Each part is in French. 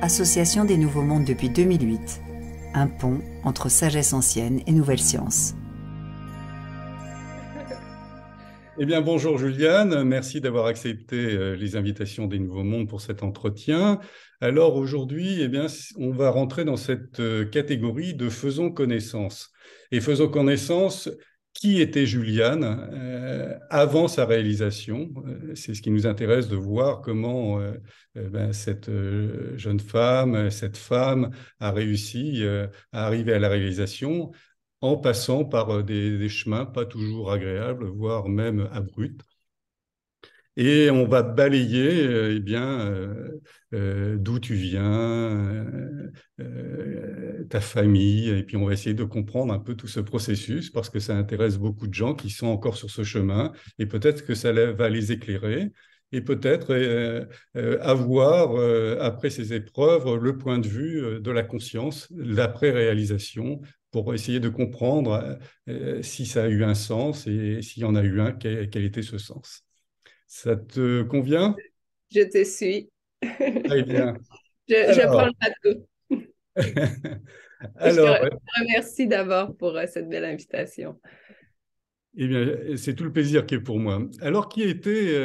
Association des Nouveaux Mondes depuis 2008. Un pont entre sagesse ancienne et nouvelles sciences. Eh bien, bonjour Juliane, merci d'avoir accepté les invitations des Nouveaux Mondes pour cet entretien. Alors aujourd'hui, eh bien, on va rentrer dans cette catégorie de faisons connaissance. Et faisons connaissance, qui était Juliane avant sa réalisation? C'est ce qui nous intéresse de voir comment cette jeune femme, cette femme a réussi à arriver à la réalisation en passant par des chemins pas toujours agréables, voire même abrupts. Et on va balayer d'où tu viens, ta famille, et puis on va essayer de comprendre un peu tout ce processus parce que ça intéresse beaucoup de gens qui sont encore sur ce chemin et peut-être que va les éclairer. Et peut-être avoir, après ces épreuves, le point de vue de la conscience, l'après-réalisation, pour essayer de comprendre si ça a eu un sens et s'il y en a eu un, quel était ce sens. Ça te convient? Je te suis. Très bien. Je prends le Alors, bateau. Et je te alors, remercie d'abord pour cette belle invitation. eh bien, c'est tout le plaisir qui est pour moi. Alors, quelle était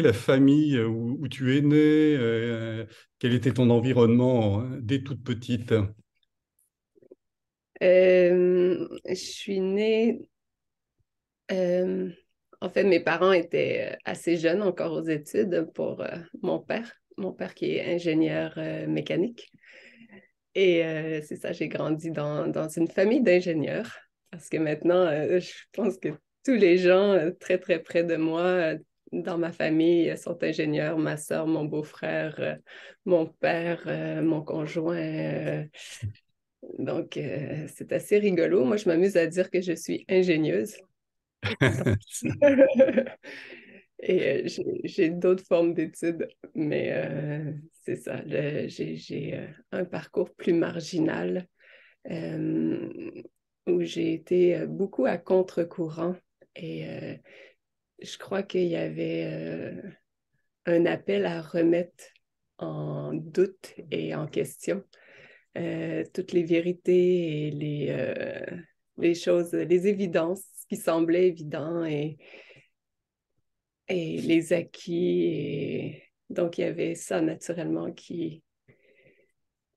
la famille où tu es né? Quel était ton environnement dès toute petite? Je suis née. euh, En fait, mes parents étaient assez jeunes encore aux études pour mon père. Mon père qui est ingénieur mécanique. Et c'est ça, j'ai grandi dans une famille d'ingénieurs. Parce que maintenant, je pense que tous les gens très, très près de moi, dans ma famille, sont ingénieurs. Ma soeur, mon beau-frère, mon père, mon conjoint. Donc, c'est assez rigolo. Moi, je m'amuse à dire que je suis ingénieuse. Donc, et j'ai d'autres formes d'études, mais c'est ça. J'ai un parcours plus marginal euh, où j'ai été beaucoup à contre-courant et je crois qu'il y avait un appel à remettre en doute et en question toutes les vérités et les choses, les évidences qui semblaient évidentes et les acquis. Et donc, il y avait ça naturellement qui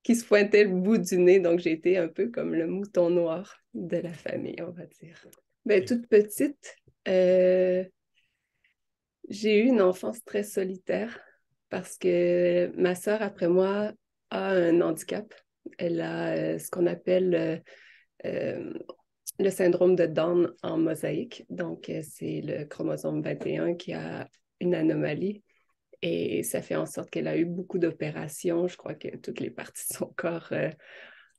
se pointait le bout du nez. Donc, j'ai été un peu comme le mouton noir de la famille, on va dire. Ben, toute petite, euh, j'ai eu une enfance très solitaire parce que ma sœur, après moi, a un handicap. Elle a ce qu'on appelle euh, le syndrome de Down en mosaïque. Donc, c'est le chromosome 21 qui a une anomalie. Et ça fait en sorte qu'elle a eu beaucoup d'opérations. Je crois que toutes les parties de son corps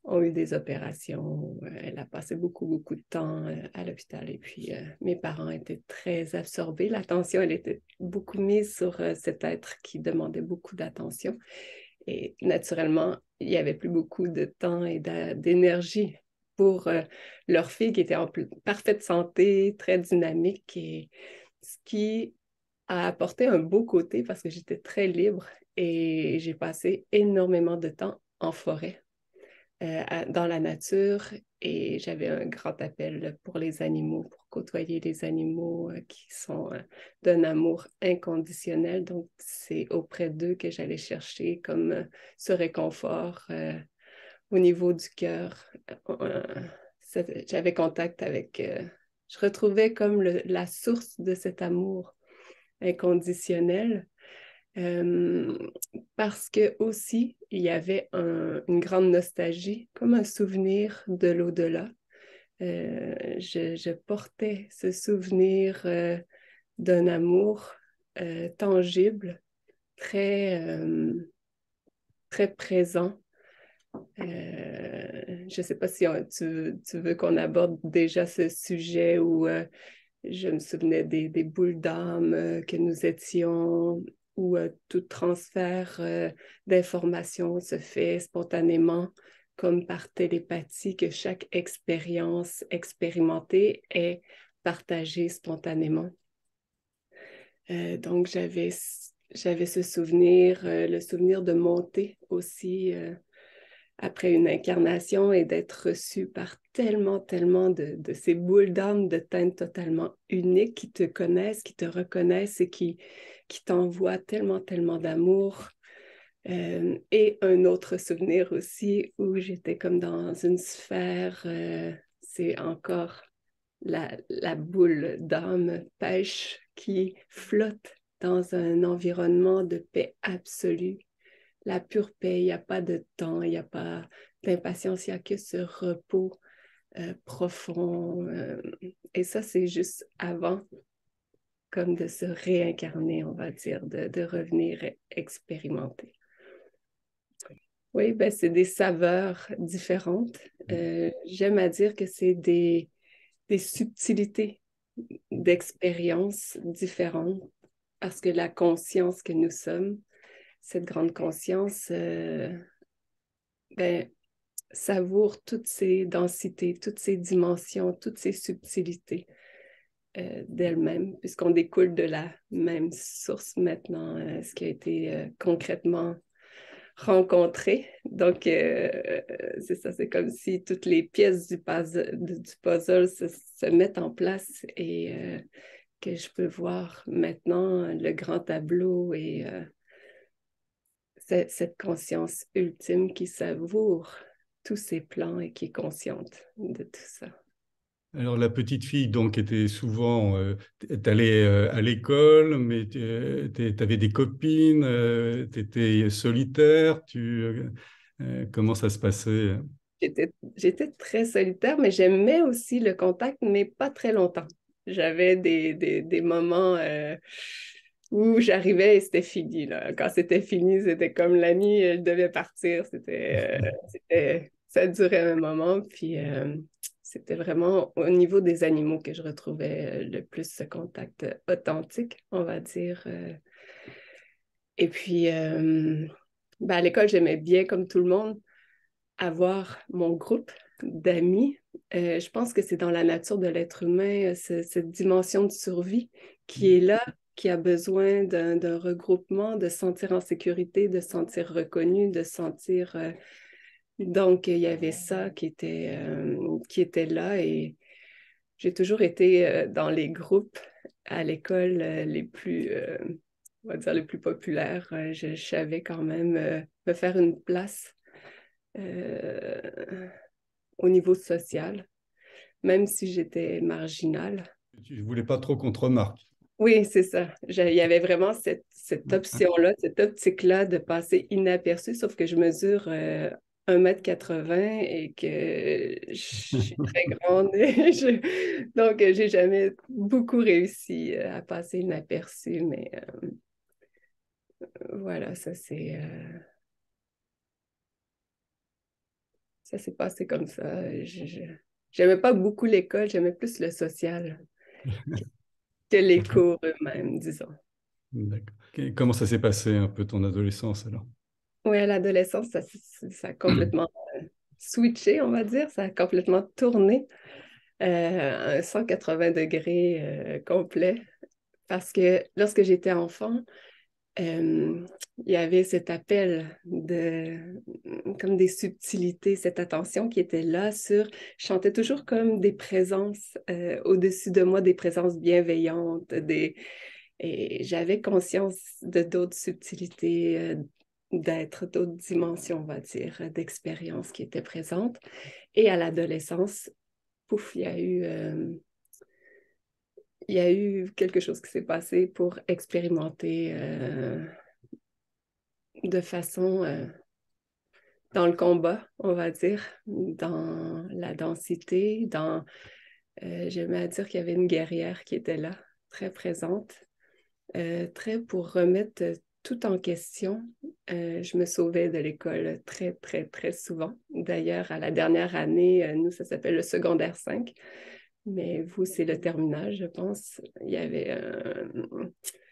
ont eu des opérations. Elle a passé beaucoup, beaucoup de temps à l'hôpital. Et puis, mes parents étaient très absorbés. L'attention, elle était beaucoup mise sur cet être qui demandait beaucoup d'attention. Et naturellement, il n'y avait plus beaucoup de temps et d'énergie pour leur fille qui était en parfaite santé, très dynamique. Et ce qui a apporté un beau côté parce que j'étais très libre et j'ai passé énormément de temps en forêt, dans la nature et j'avais un grand appel pour les animaux, pour côtoyer les animaux qui sont d'un amour inconditionnel. Donc, c'est auprès d'eux que j'allais chercher comme ce réconfort au niveau du cœur. Euh, J'avais contact avec... je retrouvais comme la source de cet amour inconditionnel. Euh, Parce que aussi, il y avait une grande nostalgie, comme un souvenir de l'au-delà. Je portais ce souvenir d'un amour tangible, très, très présent. Je ne sais pas si tu veux qu'on aborde déjà ce sujet où je me souvenais des boules d'âme que nous étions, où tout transfert d'informations se fait spontanément, comme par télépathie, que chaque expérience expérimentée est partagée spontanément. Donc, j'avais j'avais ce souvenir, le souvenir de monter aussi après une incarnation et d'être reçue par tellement de ces boules d'âme de teintes totalement uniques qui te connaissent, qui te reconnaissent et qui t'envoient tellement d'amour. Et un autre souvenir aussi où j'étais comme dans une sphère, c'est encore la boule d'âme pêche qui flotte dans un environnement de paix absolue. La pure paix, il n'y a pas de temps, il n'y a pas d'impatience, il n'y a que ce repos profond. Et ça, c'est juste avant, comme de se réincarner, on va dire, de revenir expérimenter. Oui, ben, c'est des saveurs différentes. J'aime à dire que c'est des subtilités d'expériences différentes parce que la conscience que nous sommes, cette grande conscience, ben, savoure toutes ces densités, toutes ces dimensions, toutes ces subtilités d'elle-même, puisqu'on découle de la même source maintenant, ce qui a été concrètement rencontré. Donc, c'est ça, c'est comme si toutes les pièces du puzzle se mettent en place et que je peux voir maintenant le grand tableau et cette conscience ultime qui savoure tous ces plans et qui est consciente de tout ça. Alors, la petite fille, donc, était souvent... t'allais à l'école, mais t'avais des copines, t'étais solitaire. Comment ça se passait? J'étais très solitaire, mais j'aimais aussi le contact, mais pas très longtemps. J'avais des moments où j'arrivais et c'était fini, là. Quand c'était fini, c'était comme l'ami, elle devait partir. Ça durait un moment, puis c'était vraiment au niveau des animaux que je retrouvais le plus ce contact authentique, on va dire. Et puis, ben, à l'école, j'aimais bien, comme tout le monde, avoir mon groupe d'amis. Je pense que c'est dans la nature de l'être humain, cette dimension de survie qui est là, qui a besoin d'un regroupement, de se sentir en sécurité, de se sentir reconnu, de se sentir... Donc, il y avait ça qui était là et j'ai toujours été dans les groupes à l'école les plus, on va dire, les plus populaires. Je savais quand même me faire une place au niveau social, même si j'étais marginale. Tu ne voulais pas trop qu'on te remarque. Oui, c'est ça. Il y avait vraiment cette option-là, cette optique-là de passer inaperçu, sauf que je mesure 1,80 m et que je suis très grande. Donc, j'ai jamais beaucoup réussi à passer inaperçu, mais voilà, ça s'est passé comme ça. J'aimais pas beaucoup l'école, j'aimais plus le social que les cours eux-mêmes, disons. D'accord. Comment ça s'est passé un peu ton adolescence alors? Oui, à l'adolescence, ça a complètement switché, on va dire. Ça a complètement tourné un 180 degrés complet. Parce que lorsque j'étais enfant, il y avait cet appel comme des subtilités, cette attention qui était là sur, je chantais toujours comme des présences au-dessus de moi, des présences bienveillantes, et j'avais conscience de d'autres subtilités, d'être d'autres dimensions, on va dire, d'expériences qui étaient présentes. Et à l'adolescence, pouf, il y a eu quelque chose qui s'est passé pour expérimenter de façon dans le combat, on va dire, dans la densité, j'aimais à dire qu'il y avait une guerrière qui était là, très présente, très pour remettre tout en question. Je me sauvais de l'école très souvent. D'ailleurs, à la dernière année, nous, ça s'appelle le secondaire 5, mais vous, c'est le terminal, je pense. Il y avait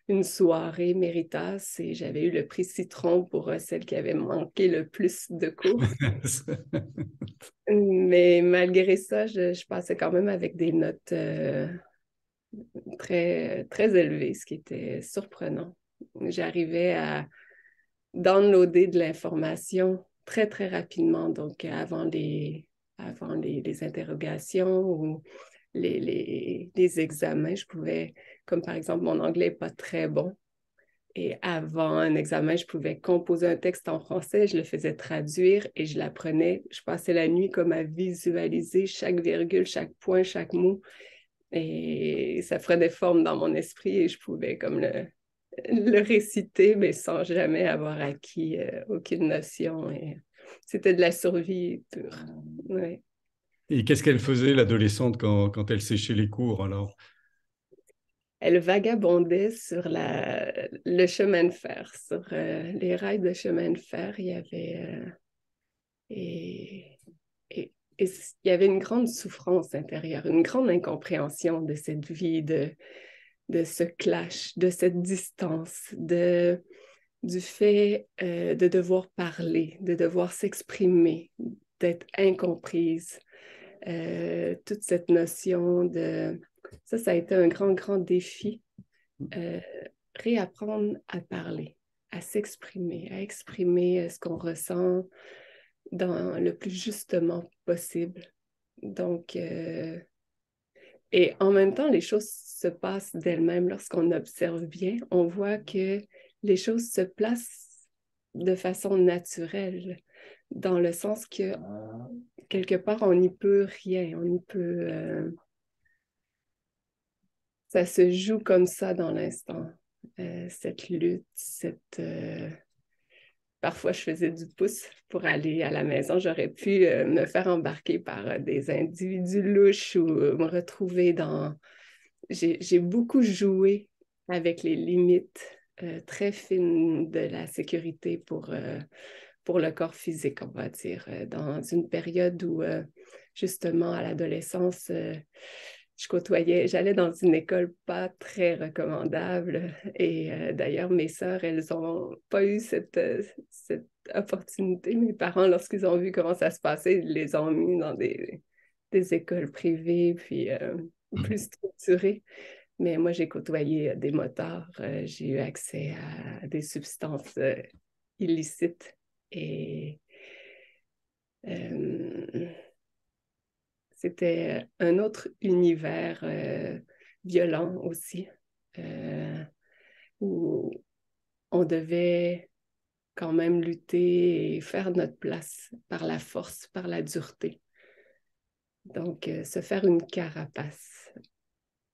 une soirée Méritas et j'avais eu le prix Citron pour celle qui avait manqué le plus de cours. Mais malgré ça, je passais quand même avec des notes très élevées, ce qui était surprenant. j'arrivais à downloader de l'information très, très rapidement. Donc, avant les interrogations ou les examens, je pouvais, comme par exemple, mon anglais n'est pas très bon. Et avant un examen, je pouvais composer un texte en français, je le faisais traduire et je l'apprenais. Je passais la nuit comme à visualiser chaque virgule, chaque point, chaque mot. Et ça ferait des formes dans mon esprit et je pouvais comme le réciter, mais sans jamais avoir acquis aucune notion. Et c'était de la survie pure. Ouais. Et qu'est-ce qu'elle faisait, l'adolescente, quand elle séchait les cours, alors? Elle vagabondait sur le chemin de fer, sur les rails de chemin de fer. Il y avait et il y avait une grande souffrance intérieure, une grande incompréhension de cette vie, de ce clash, de cette distance, du fait de devoir parler, de devoir s'exprimer, d'être incomprise. Toute cette notion de... Ça a été un grand, grand défi. Réapprendre à parler, à s'exprimer, à exprimer ce qu'on ressent dans le plus justement possible. Donc, et en même temps, les choses se passent d'elles-mêmes lorsqu'on observe bien. On voit que les choses se placent de façon naturelle, dans le sens que quelque part, on n'y peut rien, on n'y peut... ça se joue comme ça dans l'instant. Cette lutte, parfois, je faisais du pouce pour aller à la maison. J'aurais pu me faire embarquer par des individus louches ou me retrouver dans... J'ai beaucoup joué avec les limites très fines de la sécurité pour le corps physique, on va dire, dans une période où, justement, à l'adolescence, j'allais dans une école pas très recommandable et d'ailleurs, mes sœurs, elles n'ont pas eu cette opportunité. Mes parents, lorsqu'ils ont vu comment ça se passait, ils les ont mis dans des écoles privées, puis plus structurées. Mais moi, j'ai côtoyé des motards, j'ai eu accès à des substances illicites et c'était un autre univers violent aussi, où on devait quand même lutter et faire notre place par la force, par la dureté. Donc, se faire une carapace.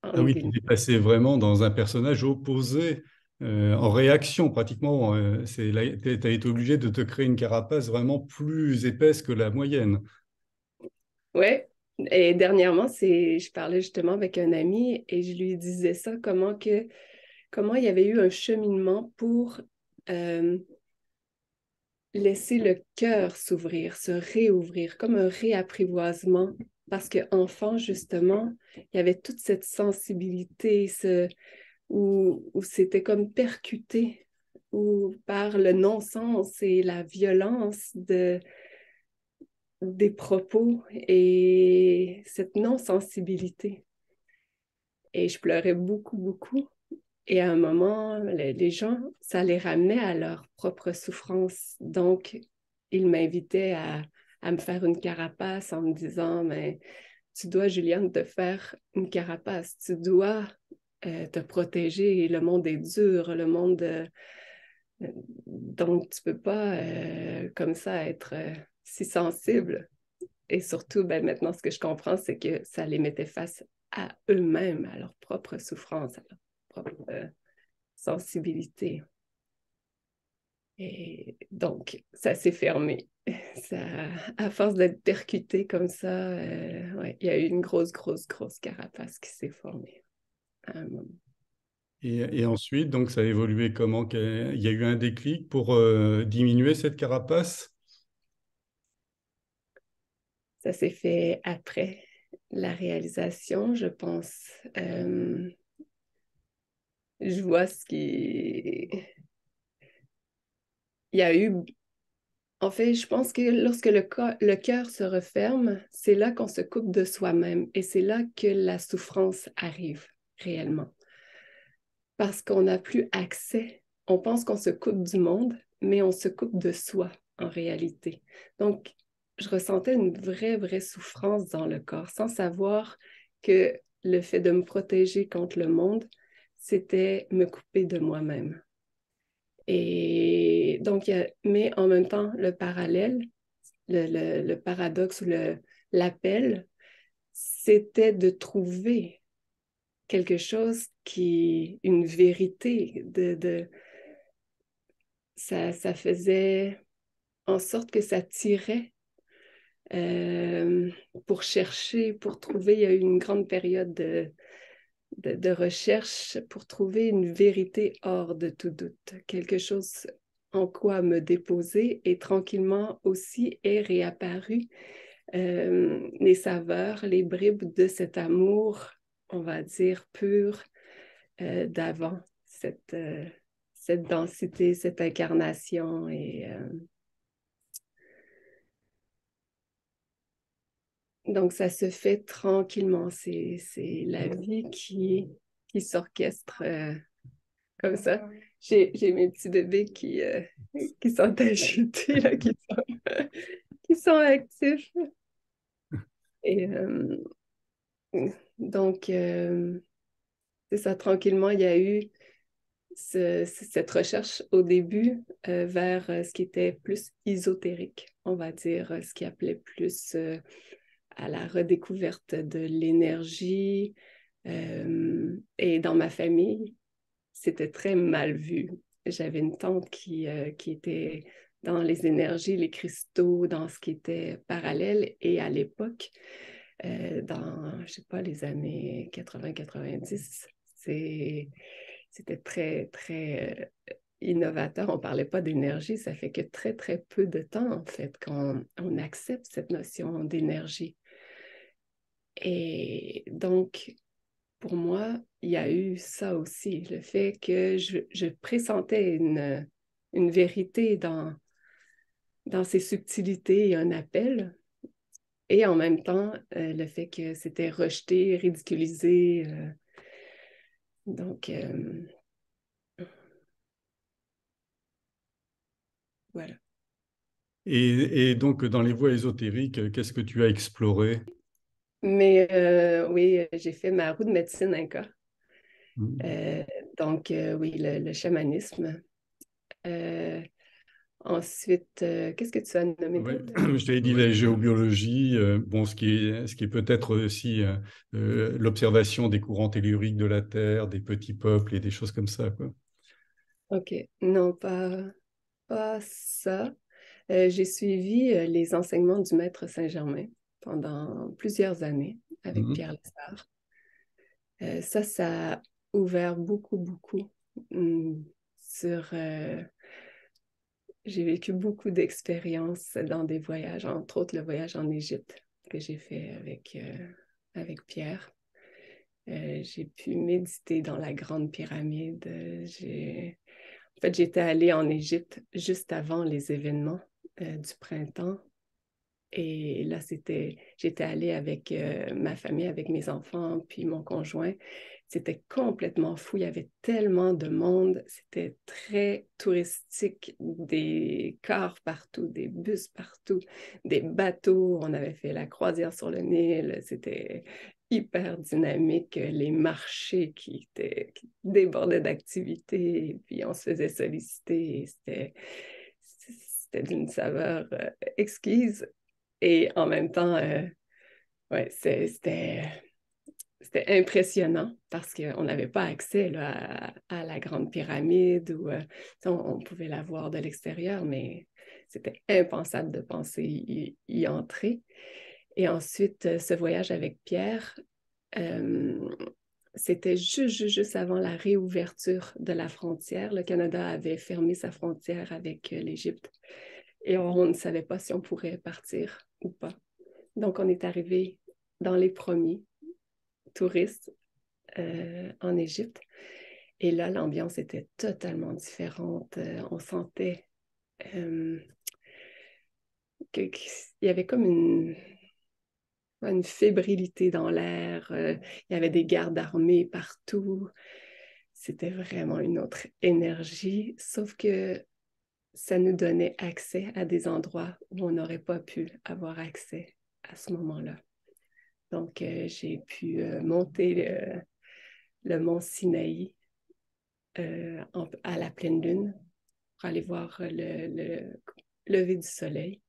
Ah oui, tu es passé vraiment dans un personnage opposé, en réaction pratiquement. Tu as été obligé de te créer une carapace vraiment plus épaisse que la moyenne. Oui, et dernièrement, je parlais justement avec un ami et je lui disais ça, comment il y avait eu un cheminement pour laisser le cœur s'ouvrir, se réouvrir, comme un réapprivoisement. Parce qu'enfant, justement, il y avait toute cette sensibilité où c'était comme percuté ou par le non-sens et la violence des propos et cette non-sensibilité. Et je pleurais beaucoup, beaucoup. Et à un moment, les gens, ça les ramenait à leur propre souffrance. Donc, ils m'invitaient à me faire une carapace en me disant, mais tu dois, Juliane, te faire une carapace. Tu dois te protéger. Le monde est dur. Le monde... donc, tu peux pas, comme ça, être si sensible. Et surtout, ben, maintenant, ce que je comprends, c'est que ça les mettait face à eux-mêmes, à leur propre souffrance, à leur propre sensibilité. Et donc, ça s'est fermé. Ça, à force d'être percuté comme ça, ouais, il y a eu une grosse, grosse, grosse carapace qui s'est formée à un moment. Et ensuite, donc, ça a évolué comment? Il y a eu un déclic pour diminuer cette carapace? Ça s'est fait après la réalisation, je pense. Je vois ce qui... Il y a eu... En fait, je pense que lorsque le cœur se referme, c'est là qu'on se coupe de soi-même et c'est là que la souffrance arrive réellement. Parce qu'on n'a plus accès on pense qu'on se coupe du monde, mais on se coupe de soi en réalité. Donc, je ressentais une vraie souffrance dans le corps, sans savoir que le fait de me protéger contre le monde, c'était me couper de moi-même. Et donc, mais en même temps, le parallèle, le paradoxe ou l'appel, c'était de trouver quelque chose une vérité, ça faisait en sorte que ça tirait pour chercher, pour trouver. Il y a eu une grande période de recherche pour trouver une vérité hors de tout doute, quelque chose en quoi me déposer et tranquillement aussi est réapparu les saveurs, les bribes de cet amour, on va dire, pur d'avant, cette densité, cette incarnation et donc, ça se fait tranquillement. C'est la vie qui s'orchestre comme ça. J'ai mes petits bébés qui sont agités, là, qui sont actifs. Et donc, c'est ça, tranquillement, il y a eu cette recherche au début vers ce qui était plus ésotérique, on va dire, ce qui appelait plus à la redécouverte de l'énergie. Et dans ma famille, c'était très mal vu. J'avais une tante qui était dans les énergies, les cristaux, dans ce qui était parallèle. Et à l'époque, dans, je sais pas, les années 80-90, c'était très innovateur. On ne parlait pas d'énergie. Ça fait que très peu de temps, en fait, qu'on accepte cette notion d'énergie. Et donc, pour moi, il y a eu ça aussi, le fait que je pressentais une vérité dans ces subtilités et un appel, et en même temps, le fait que c'était rejeté, ridiculisé. Donc, voilà. Et donc, dans les voies ésotériques, qu'est-ce que tu as exploré? Mais oui, j'ai fait ma roue de médecine Inca. Mhm. Donc, oui, le chamanisme. Ensuite, qu'est-ce que tu as nommé Ouais, d'autre? je t'avais dit la géobiologie, bon, ce qui est peut-être aussi l'observation des courants telluriques de la Terre, des petits peuples et des choses comme ça, quoi. OK. Non, pas ça. J'ai suivi les enseignements du maître Saint-Germain pendant plusieurs années avec Mhm. Pierre Lessard. Ça a ouvert beaucoup sur... j'ai vécu beaucoup d'expériences dans des voyages, entre autres le voyage en Égypte que j'ai fait avec Pierre. J'ai pu méditer dans la Grande Pyramide. En fait, j'étais allée en Égypte juste avant les événements du printemps. Et là, j'étais allée avec ma famille, avec mes enfants, puis mon conjoint. C'était complètement fou. Il y avait tellement de monde. C'était très touristique. Des cars partout, des bus partout, des bateaux. On avait fait la croisière sur le Nil. C'était hyper dynamique. Les marchés qui débordaient d'activités. Et puis, on se faisait solliciter. C'était d'une saveur exquise. Et en même temps, ouais, c'était impressionnant parce qu'on n'avait pas accès là, à la Grande Pyramide ou on pouvait la voir de l'extérieur, mais c'était impensable de penser y entrer. Et ensuite, ce voyage avec Pierre, euh, c'était juste avant la réouverture de la frontière. Le Canada avait fermé sa frontière avec l'Égypte et on ne savait pas si on pourrait partir ou pas. Donc, on est arrivé dans les premiers touristes en Égypte. Et là, l'ambiance était totalement différente. On sentait euh, qu'il y avait comme une fébrilité dans l'air. Il y avait des gardes armés partout. c'était vraiment une autre énergie, sauf que ça nous donnait accès à des endroits où on n'aurait pas pu avoir accès à ce moment-là. Donc, j'ai pu monter le mont Sinaï à la pleine lune pour aller voir le lever du soleil.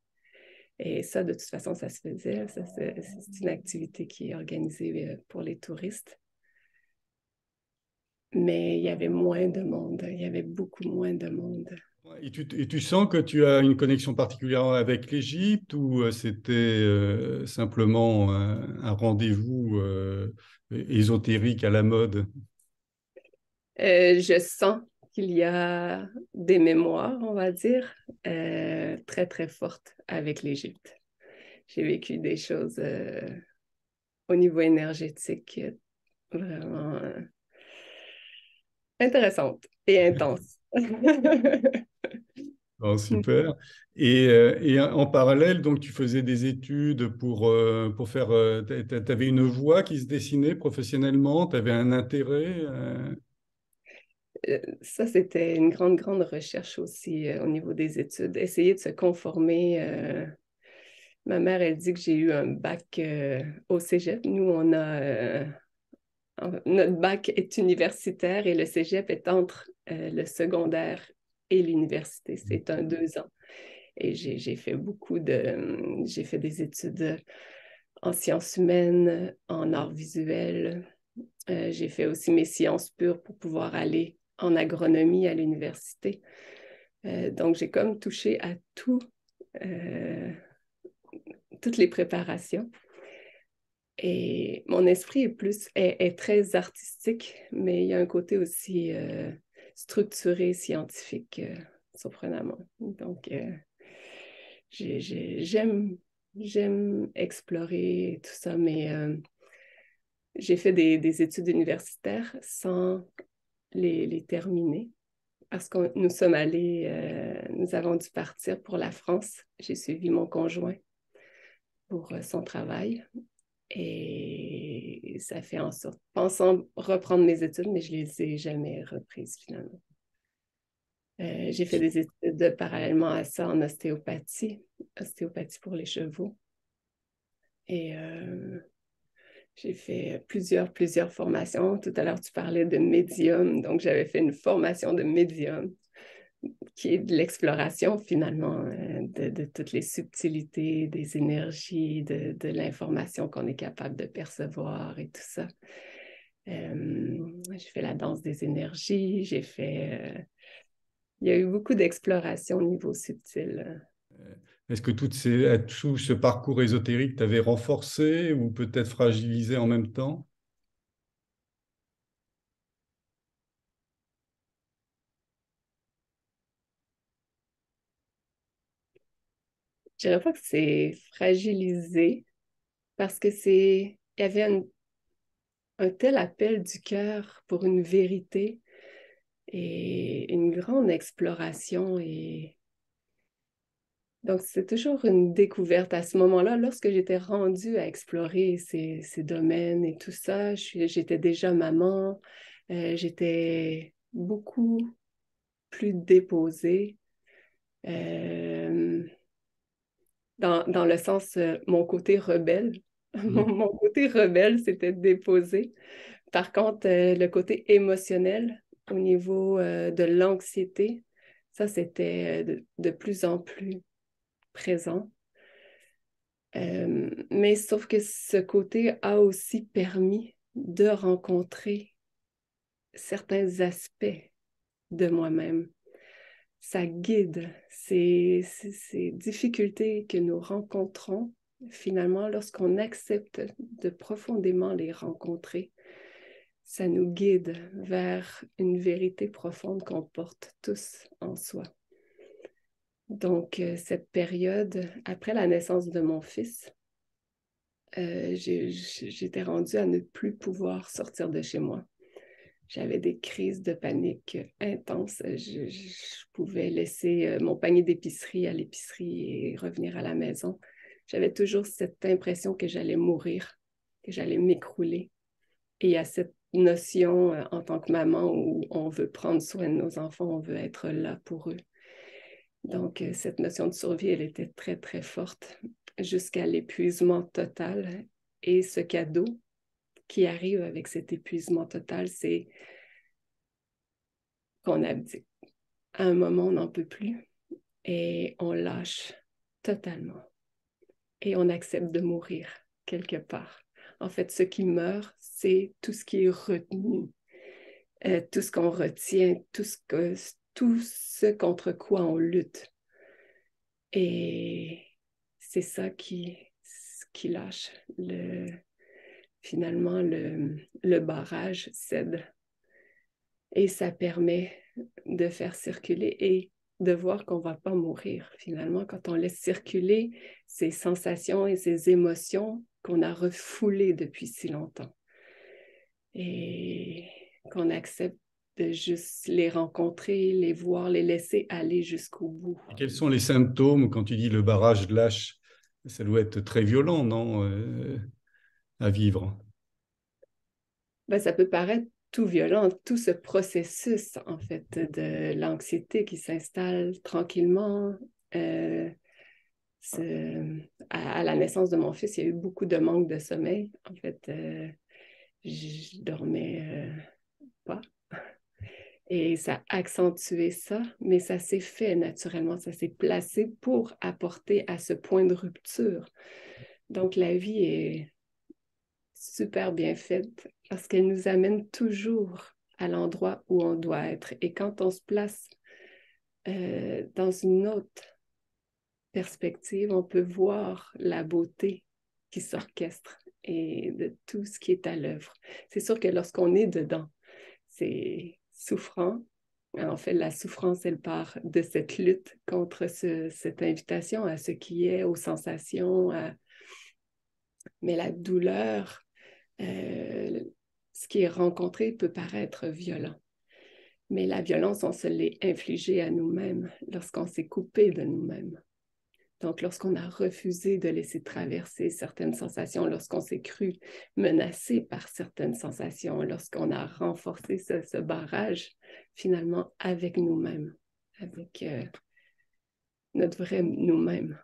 Et ça, de toute façon, ça se faisait. C'est une activité qui est organisée pour les touristes. Mais il y avait moins de monde. Il y avait beaucoup moins de monde. Et tu sens que tu as une connexion particulière avec l'Égypte ou c'était simplement un rendez-vous ésotérique à la mode? Je sens qu'il y a des mémoires, on va dire, très, très fortes avec l'Égypte. J'ai vécu des choses au niveau énergétique vraiment intéressantes et intenses. Oh, super. Et en parallèle, donc, tu faisais des études pour faire... tu avais une voie qui se dessinait professionnellement, tu avais un intérêt Ça, c'était une grande, grande recherche aussi au niveau des études. Essayer de se conformer. Ma mère, elle dit que j'ai eu un bac au cégep. Nous, notre bac est universitaire et le cégep est entre le secondaire et l'université. C'est un 2 ans. Et j'ai fait j'ai fait des études en sciences humaines, en arts visuels. J'ai fait aussi mes sciences pures pour pouvoir aller en agronomie à l'université. Donc, j'ai comme touché à euh, toutes les préparations. Et mon esprit est très artistique, mais il y a un côté aussi structuré, scientifique, surprenamment. Donc, j'aime explorer tout ça, mais j'ai fait des études universitaires sans les terminer parce que nous avons dû partir pour la France. J'ai suivi mon conjoint pour son travail et ça fait en sorte, pensant reprendre mes études, mais je ne les ai jamais reprises finalement. J'ai fait des études parallèlement à ça en ostéopathie pour les chevaux. Et j'ai fait plusieurs formations. Tout à l'heure, tu parlais de médium. Donc, j'avais fait une formation de médium qui est de l'exploration finalement de toutes les subtilités, des énergies, de l'information qu'on est capable de percevoir et tout ça. J'ai fait la danse des énergies, il y a eu beaucoup d'exploration au niveau subtil. Est-ce que tout ce parcours ésotérique t'avait renforcé ou peut-être fragilisé en même temps? Je dirais pas que c'est fragilisé parce que il y avait un tel appel du cœur pour une vérité et une grande exploration. Et donc, c'est toujours une découverte à ce moment-là. Lorsque j'étais rendue à explorer ces domaines et tout ça, j'étais déjà maman, j'étais beaucoup plus déposée. Euh, dans le sens, mon côté rebelle. Hmm. Mon côté rebelle, c'était déposé. Par contre, le côté émotionnel au niveau de l'anxiété, ça, c'était de plus en plus présent. Mais sauf que ce côté a aussi permis de rencontrer certains aspects de moi-même. Ça guide ces difficultés que nous rencontrons finalement lorsqu'on accepte de profondément les rencontrer. Ça nous guide vers une vérité profonde qu'on porte tous en soi. Donc, cette période, après la naissance de mon fils, j'étais rendue à ne plus pouvoir sortir de chez moi. J'avais des crises de panique intenses. Je pouvais laisser mon panier d'épicerie à l'épicerie et revenir à la maison. J'avais toujours cette impression que j'allais mourir, que j'allais m'écrouler. Et à cette notion en tant que maman où on veut prendre soin de nos enfants, on veut être là pour eux. Donc, cette notion de survie, elle était très, très forte jusqu'à l'épuisement total. Et ce cadeau qui arrive avec cet épuisement total, c'est qu'on abdique. À un moment, on n'en peut plus et on lâche totalement. Et on accepte de mourir quelque part. En fait, ce qui meurt, c'est tout ce qui est retenu, tout ce qu'on retient, tout ce contre quoi on lutte. Et c'est ça qui lâche. Finalement, le barrage cède. Et ça permet de faire circuler et de voir qu'on ne va pas mourir. Finalement, quand on laisse circuler ces sensations et ces émotions qu'on a refoulées depuis si longtemps. Et qu'on accepte de juste les rencontrer, les voir, les laisser aller jusqu'au bout. Et quels sont les symptômes quand tu dis le barrage lâche? Ça doit être très violent, non, à vivre. Ben, ça peut paraître tout violent, tout ce processus, en fait, de l'anxiété qui s'installe tranquillement. À la naissance de mon fils, il y a eu beaucoup de manque de sommeil. En fait, je dormais pas. Et ça a accentué ça, mais ça s'est fait naturellement, ça s'est placé pour apporter à ce point de rupture. Donc, la vie est super bien faite parce qu'elle nous amène toujours à l'endroit où on doit être. Et quand on se place dans une autre perspective, on peut voir la beauté qui s'orchestre et de tout ce qui est à l'œuvre. C'est sûr que lorsqu'on est dedans, c'est souffrant. En fait, la souffrance, elle part de cette lutte contre cette invitation à ce qui est, aux sensations. Mais la douleur, ce qui est rencontré peut paraître violent. Mais la violence, on se l'est infligée à nous-mêmes lorsqu'on s'est coupé de nous-mêmes. Donc, lorsqu'on a refusé de laisser traverser certaines sensations, lorsqu'on s'est cru menacé par certaines sensations, lorsqu'on a renforcé ce barrage, finalement, avec nous-mêmes, avec notre vrai nous-mêmes,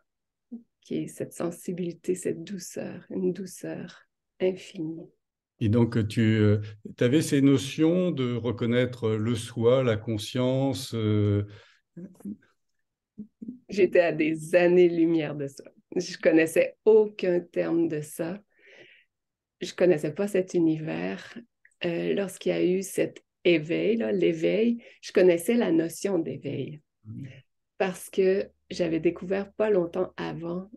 qui est cette sensibilité, cette douceur, une douceur infinie. Et donc, tu avais ces notions de reconnaître le soi, la conscience. J'étais à des années-lumière de ça. Je connaissais aucun terme de ça. Je connaissais pas cet univers. Lorsqu'il y a eu cet éveil, l'éveil, je connaissais la notion d'éveil parce que j'avais découvert pas longtemps avant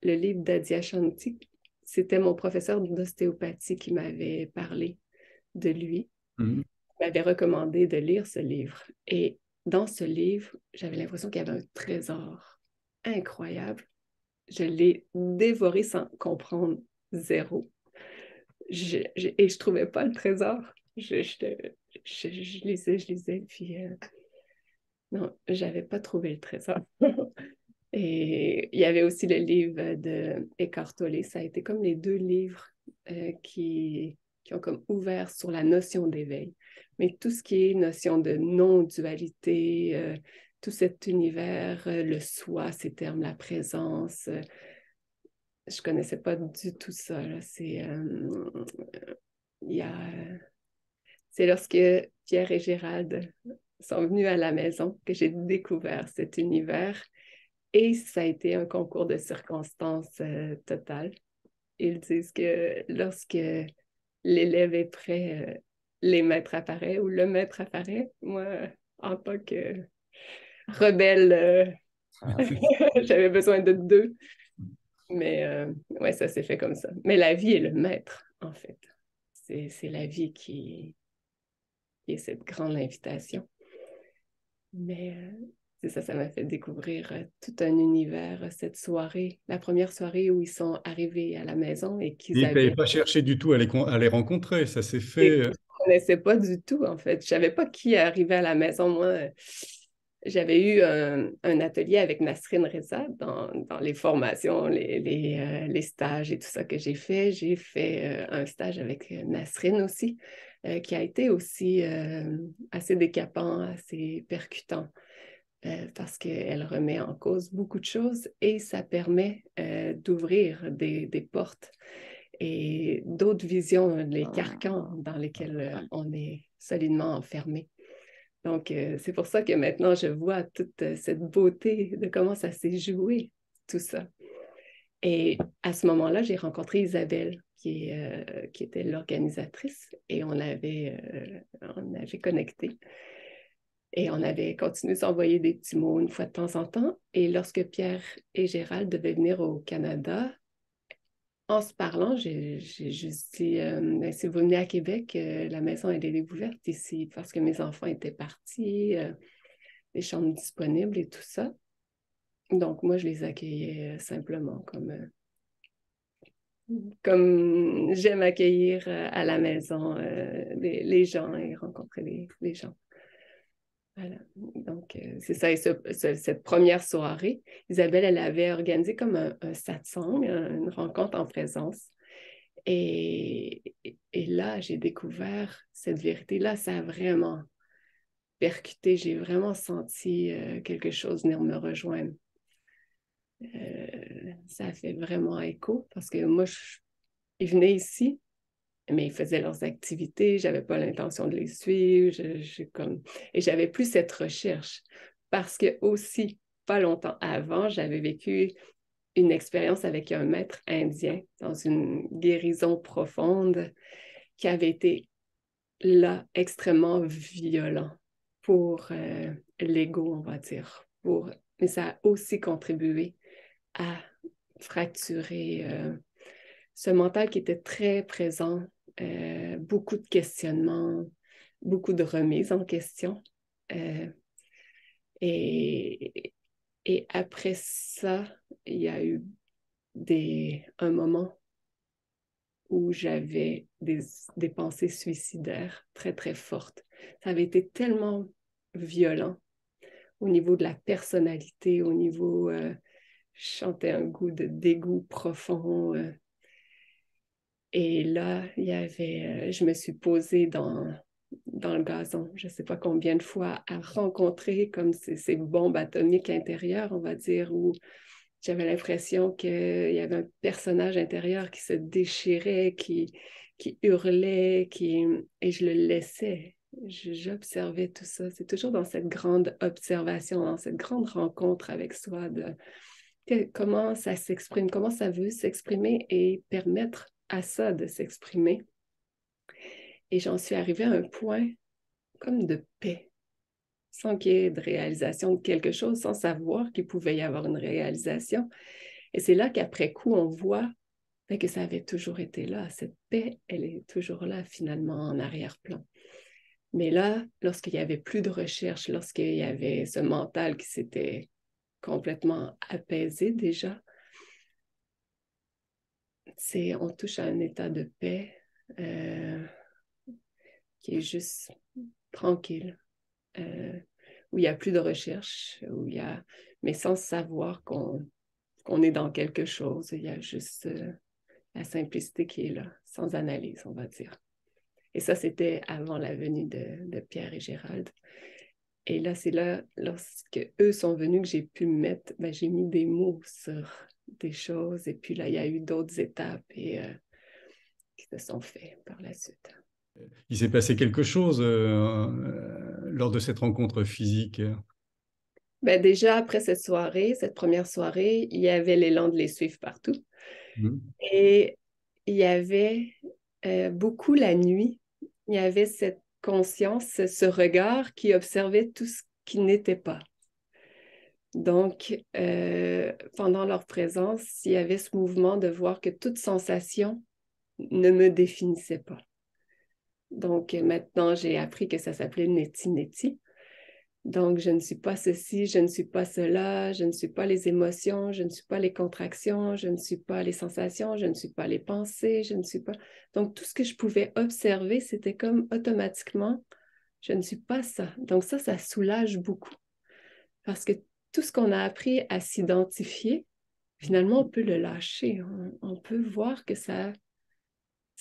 le livre d'Adyashanti. C'était mon professeur d'ostéopathie qui m'avait parlé de lui. Il m'avait recommandé de lire ce livre. Et dans ce livre, j'avais l'impression qu'il y avait un trésor incroyable. Je l'ai dévoré sans comprendre zéro. Et je ne trouvais pas le trésor. Je lisais, puis non, je n'avais pas trouvé le trésor. Et il y avait aussi le livre de Eckhart Tolle. Ça a été comme les deux livres qui ont comme ouvert sur la notion d'éveil. Mais tout ce qui est notion de non-dualité, tout cet univers, le soi, ces termes, la présence, je ne connaissais pas du tout ça. C'est lorsque Pierre et Gérald sont venus à la maison que j'ai découvert cet univers. Et ça a été un concours de circonstances total. Ils disent que lorsque l'élève est prêt, les maîtres apparaissent ou le maître apparaît. Moi, en tant que rebelle, j'avais besoin de deux. Mais ouais, ça s'est fait comme ça. Mais la vie est le maître, en fait. C'est la vie qui est cette grande invitation. Mais c'est ça, ça m'a fait découvrir tout un univers, cette soirée, la première soirée où ils sont arrivés à la maison et qu'ils tu n'avais pas cherché du tout à les rencontrer, ça s'est fait. Je ne connaissais pas du tout, en fait. Je ne savais pas qui arrivait à la maison. Moi, j'avais eu un atelier avec Nasrin Reza dans les formations, les stages et tout ça que j'ai fait. J'ai fait un stage avec Nasrin aussi, qui a été aussi assez décapant, assez percutant, parce qu'elle remet en cause beaucoup de choses et ça permet d'ouvrir des portes et d'autres visions, les carcans dans lesquels on est solidement enfermé. Donc, c'est pour ça que maintenant, je vois toute cette beauté de comment ça s'est joué, tout ça. Et à ce moment-là, j'ai rencontré Isabelle, qui était l'organisatrice, et on avait connecté. Et on avait continué de s'envoyer des petits mots une fois de temps en temps. Et lorsque Pierre et Gérald devaient venir au Canada, en se parlant, j'ai juste dit, si vous venez à Québec, la maison elle est ouverte ici parce que mes enfants étaient partis, les chambres disponibles et tout ça. Donc, moi, je les accueillais simplement comme j'aime accueillir à la maison les gens et rencontrer les gens. Voilà. Donc, c'est ça. Et cette première soirée, Isabelle, elle avait organisé comme un satsang, une rencontre en présence. Et là, j'ai découvert cette vérité-là. Ça a vraiment percuté. J'ai vraiment senti quelque chose venir me rejoindre. Ça a fait vraiment écho parce que moi, ils venaient ici, mais ils faisaient leurs activités. Je n'avais pas l'intention de les suivre. Et j'avais plus cette recherche parce que aussi, pas longtemps avant, j'avais vécu une expérience avec un maître indien dans une guérison profonde qui avait été là extrêmement violent pour l'ego, on va dire. Mais ça a aussi contribué à fracturer ce mental qui était très présent, beaucoup de questionnements, beaucoup de remises en question. Et après ça, il y a eu un moment où j'avais des pensées suicidaires très, très fortes. Ça avait été tellement violent au niveau de la personnalité, au niveau, je sentais un goût de dégoût profond. Et là, je me suis posée dans le gazon, je ne sais pas combien de fois, à rencontrer comme ces bombes atomiques intérieures, on va dire, où j'avais l'impression qu'il y avait un personnage intérieur qui se déchirait, qui hurlait, et je le laissais. J'observais tout ça. C'est toujours dans cette grande observation, dans cette grande rencontre avec soi comment ça s'exprime, comment ça veut s'exprimer et permettre à ça de s'exprimer. Et j'en suis arrivée à un point comme de paix, sans qu'il y ait de réalisation de quelque chose, sans savoir qu'il pouvait y avoir une réalisation. Et c'est là qu'après coup, on voit que ça avait toujours été là. Cette paix, elle est toujours là, finalement, en arrière-plan. Mais là, lorsqu'il n'y avait plus de recherche, lorsqu'il y avait ce mental qui s'était complètement apaisé déjà, on touche à un état de paix qui est juste tranquille, où il n'y a plus de recherche, mais sans savoir qu'on est dans quelque chose. Il y a juste la simplicité qui est là, sans analyse, on va dire. Et ça, c'était avant la venue de Pierre et Gérald. Et là, c'est là, lorsque eux sont venus, que j'ai pu j'ai mis des mots sur des choses. Et puis là, il y a eu d'autres étapes qui se sont faites par la suite. Il s'est passé quelque chose lors de cette rencontre physique? Déjà, après cette première soirée, il y avait l'élan de les suivre partout. Et il y avait beaucoup la nuit, il y avait cette conscience, ce regard qui observait tout ce qui n'était pas. Donc, pendant leur présence, il y avait ce mouvement de voir que toute sensation ne me définissait pas. Donc, maintenant, j'ai appris que ça s'appelait neti-neti. Donc, je ne suis pas ceci, je ne suis pas cela, je ne suis pas les émotions, je ne suis pas les contractions, je ne suis pas les sensations, je ne suis pas les pensées, je ne suis pas... Donc, tout ce que je pouvais observer, c'était comme automatiquement, je ne suis pas ça. Donc ça soulage beaucoup. Parce que tout ce qu'on a appris à s'identifier, finalement, on peut le lâcher. On peut voir que ça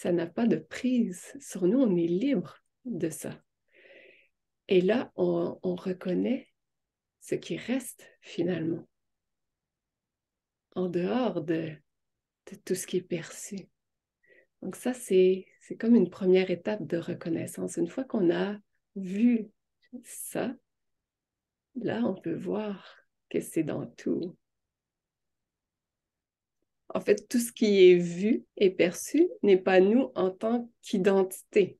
n'a pas de prise sur nous. On est libre de ça. Et là, on reconnaît ce qui reste finalement, en dehors de tout ce qui est perçu. Donc ça, c'est comme une première étape de reconnaissance. Une fois qu'on a vu ça, là, on peut voir que c'est dans tout. En fait, tout ce qui est vu et perçu n'est pas nous en tant qu'identité,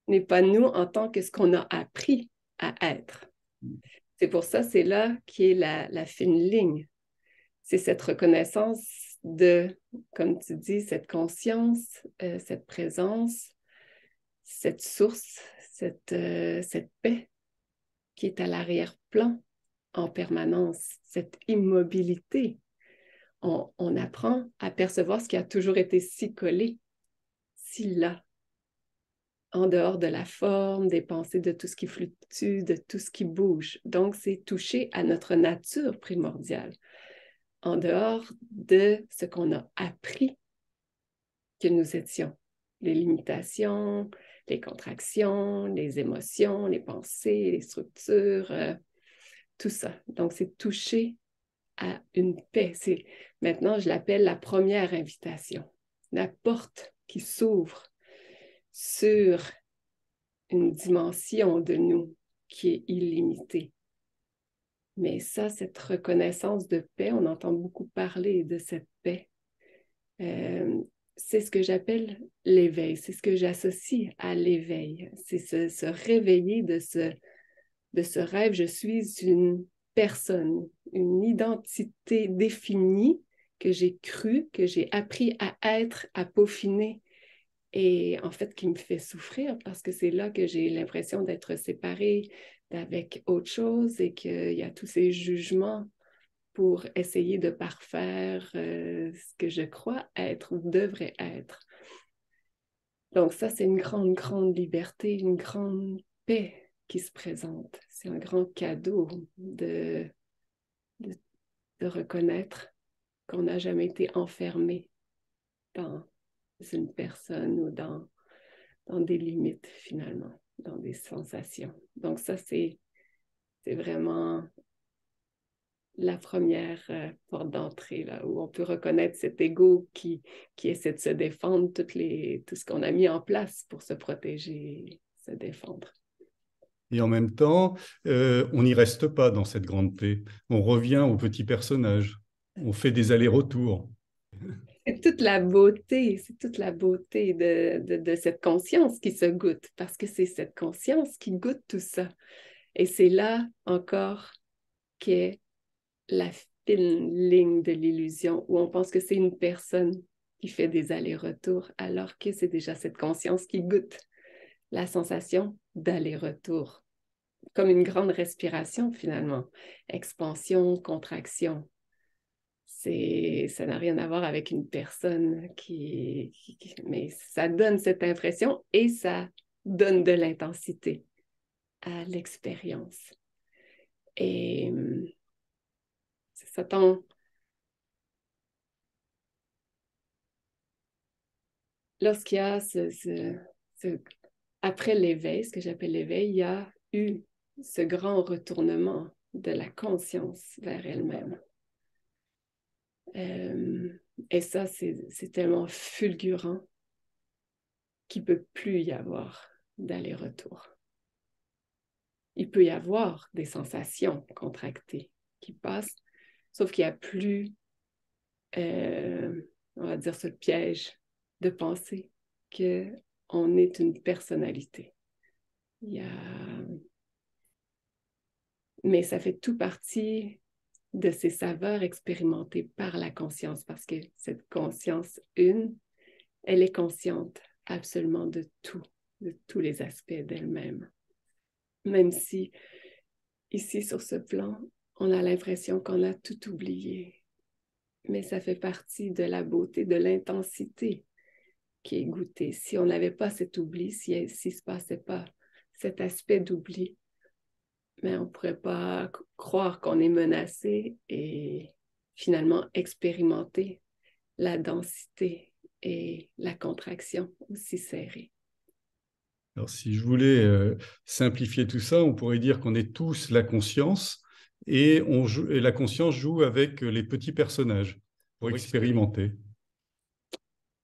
n'est pas nous en tant que ce qu'on a appris à être. C'est pour ça, c'est là qui est la fine ligne. C'est cette reconnaissance de, comme tu dis, cette conscience, cette présence, cette source, cette paix qui est à l'arrière-plan en permanence, cette immobilité. On apprend à percevoir ce qui a toujours été si collé, si là, en dehors de la forme, des pensées, de tout ce qui fluctue, de tout ce qui bouge. Donc, c'est toucher à notre nature primordiale, en dehors de ce qu'on a appris que nous étions. Les limitations, les contractions, les émotions, les pensées, les structures, tout ça. Donc, c'est toucher à une paix. Maintenant, je l'appelle la première invitation, la porte qui s'ouvre sur une dimension de nous qui est illimitée. Mais ça, cette reconnaissance de paix, on entend beaucoup parler de cette paix. C'est ce que j'appelle l'éveil, c'est ce que j'associe à l'éveil. C'est se réveiller de ce rêve. Je suis une personne, une identité définie que j'ai cru, que j'ai appris à être, à peaufiner et en fait qui me fait souffrir parce que c'est là que j'ai l'impression d'être séparée d'avec autre chose et qu'il y a tous ces jugements pour essayer de parfaire ce que je crois être ou devrait être. Donc ça, c'est une grande, grande liberté, une grande paix qui se présente. C'est un grand cadeau de reconnaître qu'on n'a jamais été enfermé dans une personne ou dans des limites finalement, dans des sensations. Donc ça, c'est vraiment la première porte d'entrée, là, où on peut reconnaître cet ego qui essaie de se défendre, tout ce qu'on a mis en place pour se protéger, se défendre. Et en même temps, on n'y reste pas dans cette grande paix. On revient au petit personnage. On fait des allers-retours. C'est toute la beauté de cette conscience qui se goûte, parce que c'est cette conscience qui goûte tout ça. Et c'est là encore qu'est la fine ligne de l'illusion, où on pense que c'est une personne qui fait des allers-retours, alors que c'est déjà cette conscience qui goûte la sensation d'aller-retour, comme une grande respiration finalement, expansion, contraction. Ça n'a rien à voir avec une personne mais ça donne cette impression et ça donne de l'intensité à l'expérience. Et c'est ça, lorsqu'il y a après l'éveil, ce que j'appelle l'éveil, il y a eu ce grand retournement de la conscience vers elle-même. Et ça, c'est tellement fulgurant qu'il ne peut plus y avoir d'aller-retour. Il peut y avoir des sensations contractées qui passent, sauf qu'il n'y a plus, on va dire, ce piège de penser qu'on est une personnalité. Mais ça fait tout partie de ces saveurs expérimentées par la conscience, parce que cette conscience une, elle est consciente absolument de tous les aspects d'elle-même. Même si, ici, sur ce plan, on a l'impression qu'on a tout oublié. Mais ça fait partie de la beauté, de l'intensité qui est goûtée. Si on n'avait pas cet oubli, s'il ne se passait pas cet aspect d'oubli, mais on ne pourrait pas croire qu'on est menacé et finalement expérimenter la densité et la contraction aussi serrée. Alors, si je voulais simplifier tout ça, on pourrait dire qu'on est tous la conscience et, et la conscience joue avec les petits personnages pour expérimenter.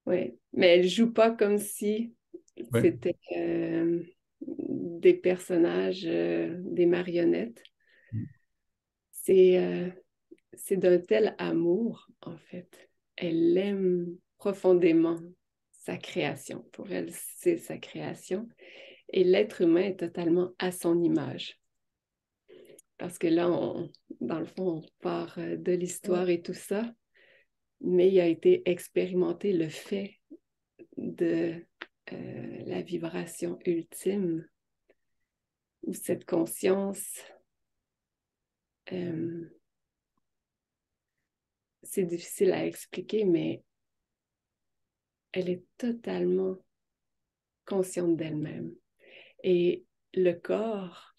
Oui, mais elle ne joue pas comme si Ouais. c'était des personnages, des marionnettes. C'est d'un tel amour, en fait. Elle aime profondément sa création. Pour elle, c'est sa création. Et l'être humain est totalement à son image. Parce que là, dans le fond, on part de l'histoire et tout ça, mais il a été expérimenté le fait de la vibration ultime, où cette conscience, c'est difficile à expliquer, mais elle est totalement consciente d'elle-même. Et le corps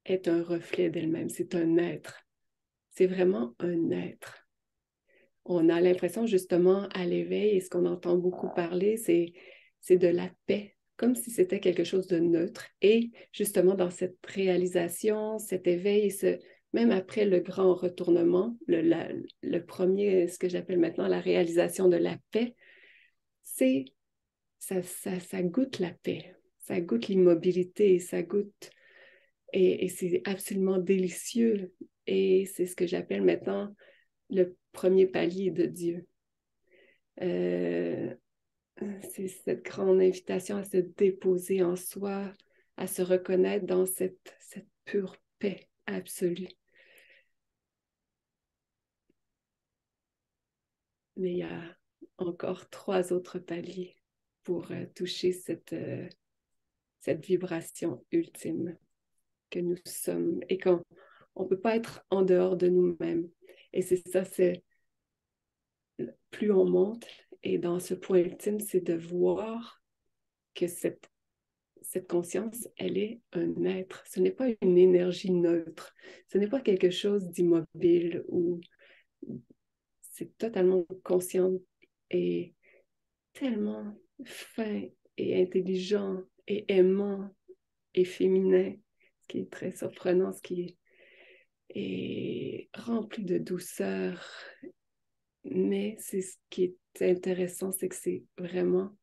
est un reflet d'elle-même, c'est un être. C'est vraiment un être. On a l'impression justement à l'éveil, et ce qu'on entend beaucoup parler, c'est de la paix, comme si c'était quelque chose de neutre. Et justement, dans cette réalisation, cet éveil, même après le grand retournement, le premier, ce que j'appelle maintenant la réalisation de la paix, c'est ça goûte la paix, ça goûte l'immobilité, ça goûte, et c'est absolument délicieux. Et c'est ce que j'appelle maintenant le premier palier de Dieu. C'est cette grande invitation à se déposer en soi, à se reconnaître dans cette pure paix absolue. Mais il y a encore 3 autres paliers pour toucher cette vibration ultime que nous sommes et qu'on ne peut pas être en dehors de nous-mêmes. Et c'est ça, c'est plus on monte, et dans ce point ultime, c'est de voir que cette conscience, elle est un être. Ce n'est pas une énergie neutre. Ce n'est pas quelque chose d'immobile ou c'est totalement conscient et tellement fin et intelligent et aimant et féminin, ce qui est très surprenant, ce qui est rempli de douceur. Mais c'est ce qui est intéressant, c'est que c'est vraiment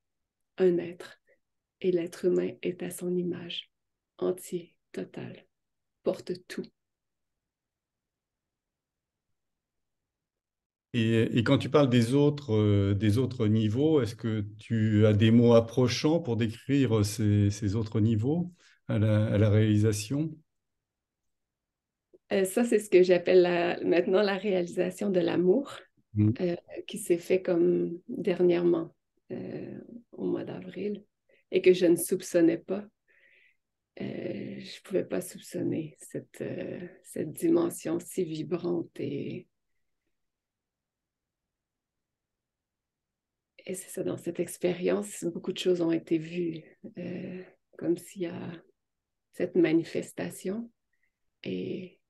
un être. Et l'être humain est à son image, entier, total, porte tout. Et quand tu parles des autres niveaux, est-ce que tu as des mots approchants pour décrire ces autres niveaux à la réalisation? Ça, c'est ce que j'appelle maintenant la réalisation de l'amour, Mm. qui s'est fait comme dernièrement, au mois d'avril, et que je ne soupçonnais pas. Je ne pouvais pas soupçonner cette dimension si vibrante et c'est ça, dans cette expérience, beaucoup de choses ont été vues, comme s'il y a cette manifestation et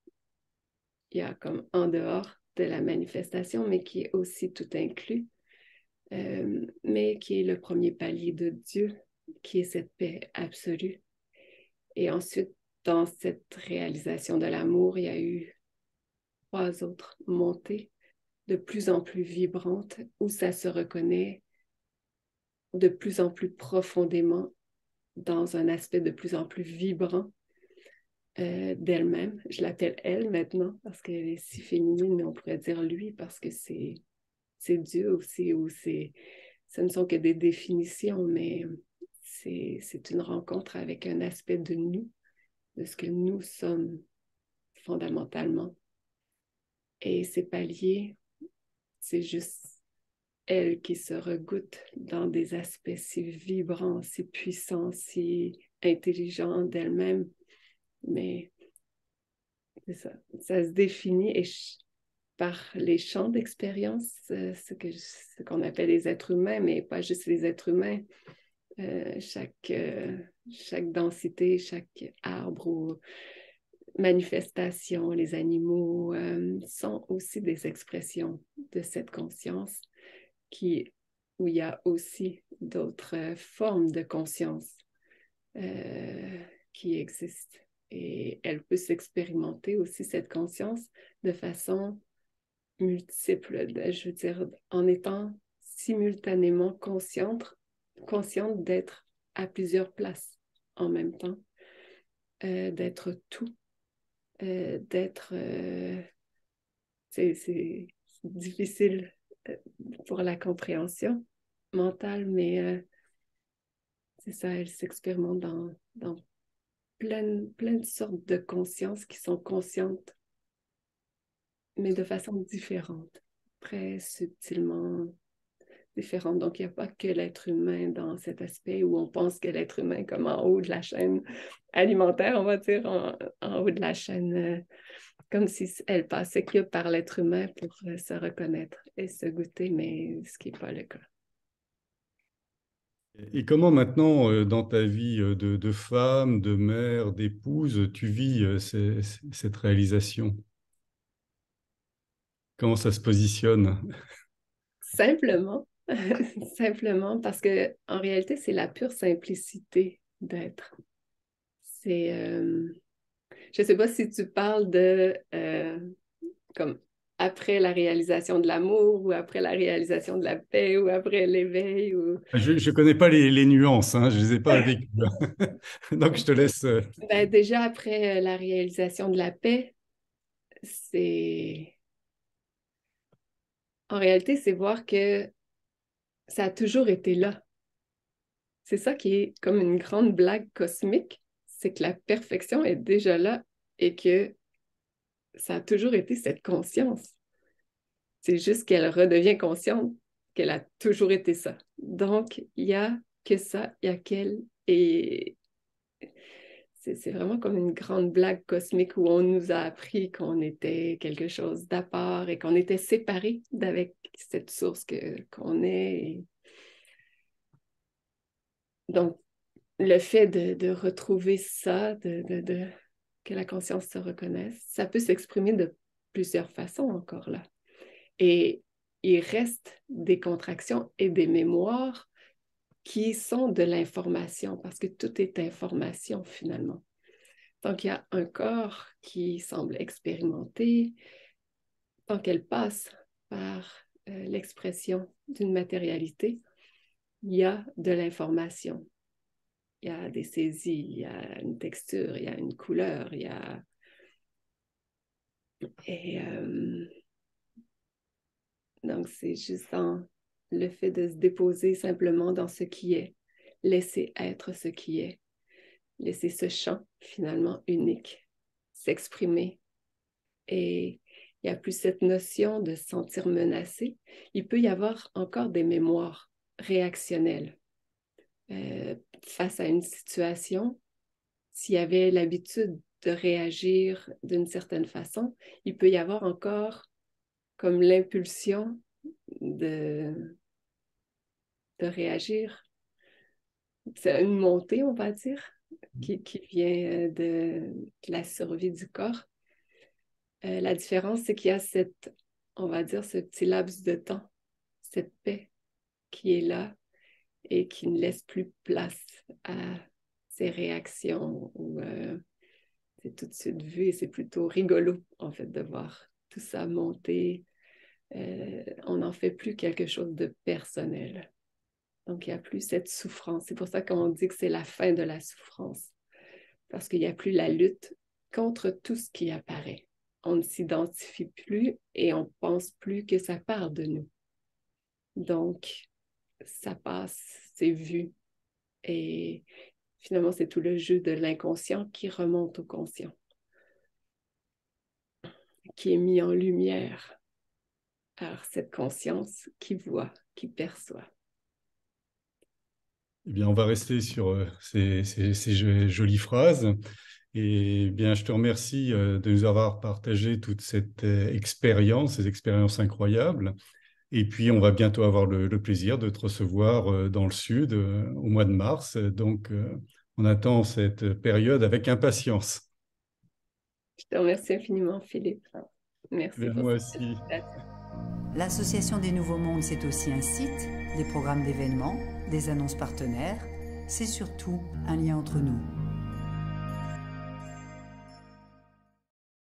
il y a comme en dehors de la manifestation, mais qui est aussi tout inclus, mais qui est le premier palier de Dieu, qui est cette paix absolue. Et ensuite, dans cette réalisation de l'amour, il y a eu 3 autres montées de plus en plus vibrantes où ça se reconnaît de plus en plus profondément dans un aspect de plus en plus vibrant d'elle-même. Je l'appelle elle maintenant parce qu'elle est si féminine, mais on pourrait dire lui parce que c'est Dieu aussi, ou ce ne sont que des définitions, mais c'est une rencontre avec un aspect de nous, de ce que nous sommes fondamentalement. Et ces paliers, c'est juste elle qui se regoute dans des aspects si vibrants, si puissants, si intelligents d'elle-même. Mais c'est ça, ça se définit par les champs d'expérience, ce qu'on appelle les êtres humains, mais pas juste les êtres humains. Chaque densité, chaque arbre ou manifestations, les animaux sont aussi des expressions de cette conscience où il y a aussi d'autres formes de conscience qui existent. Et elle peut s'expérimenter aussi, cette conscience, de façon multiple, je veux dire, en étant simultanément consciente d'être à plusieurs places en même temps, d'être tout, d'être... c'est difficile pour la compréhension mentale, mais c'est ça, elle s'expérimente dans plein de sortes de consciences qui sont conscientes, mais de façon différente, très subtilement différente. Donc, il n'y a pas que l'être humain dans cet aspect où on pense que l'être humain, comme en haut de la chaîne alimentaire, on va dire, en haut de la chaîne, comme si elle passait que par l'être humain pour se reconnaître et se goûter, mais ce qui n'est pas le cas. Et comment maintenant, dans ta vie de femme, de mère, d'épouse, tu vis cette réalisation? Comment ça se positionne? Simplement, simplement parce que en réalité, c'est la pure simplicité d'être. C'est, je ne sais pas si tu parles de comme après la réalisation de l'amour ou après la réalisation de la paix ou après l'éveil ou... Je ne connais pas les nuances, hein, je ne les ai pas vécues. Donc, je te laisse. Ben, déjà après la réalisation de la paix, c'est... En réalité, c'est voir que ça a toujours été là. C'est ça qui est comme une grande blague cosmique, c'est que la perfection est déjà là et que ça a toujours été cette conscience. C'est juste qu'elle redevient consciente qu'elle a toujours été ça. Donc, il n'y a que ça, il n'y a qu'elle. Et c'est vraiment comme une grande blague cosmique où on nous a appris qu'on était quelque chose d'à part et qu'on était séparés d'avec cette source qu'on est. Donc, le fait de retrouver ça, que la conscience se reconnaisse, ça peut s'exprimer de plusieurs façons encore là. Et il reste des contractions et des mémoires qui sont de l'information, parce que tout est information finalement. Donc, il y a un corps qui semble expérimenter, tant qu'elle passe par l'expression d'une matérialité, il y a de l'information. Il y a des saisies, il y a une texture, il y a une couleur, il y a... Et donc, c'est juste le fait de se déposer simplement dans ce qui est, laisser être ce qui est, laisser ce chant finalement unique s'exprimer. Et il n'y a plus cette notion de se sentir menacé. Il peut y avoir encore des mémoires réactionnelles face à une situation. S'il y avait l'habitude de réagir d'une certaine façon, il peut y avoir encore comme l'impulsion de réagir. C'est une montée, on va dire, qui vient de la survie du corps. La différence, c'est qu'il y a on va dire, ce petit laps de temps, cette paix qui est là et qui ne laisse plus place à ces réactions où c'est tout de suite vu et c'est plutôt rigolo, en fait, de voir tout ça monter. On n'en fait plus quelque chose de personnel. Donc, il n'y a plus cette souffrance. C'est pour ça qu'on dit que c'est la fin de la souffrance, parce qu'il n'y a plus la lutte contre tout ce qui apparaît. On ne s'identifie plus et on ne pense plus que ça part de nous. Donc, ça passe, c'est vu. Et finalement, c'est tout le jeu de l'inconscient qui remonte au conscient, qui est mis en lumière. Alors, cette conscience qui voit, qui perçoit. Eh bien, on va rester sur ces jolies phrases. Et bien, je te remercie de nous avoir partagé toute cette expérience, ces expériences incroyables. Et puis, on va bientôt avoir le plaisir de te recevoir dans le Sud au mois de mars. Donc, on attend cette période avec impatience. Je te remercie infiniment, Philippe. Merci pour Moi cette aussi. invitation. L'Association des Nouveaux Mondes, c'est aussi un site, des programmes d'événements, des annonces partenaires. C'est surtout un lien entre nous.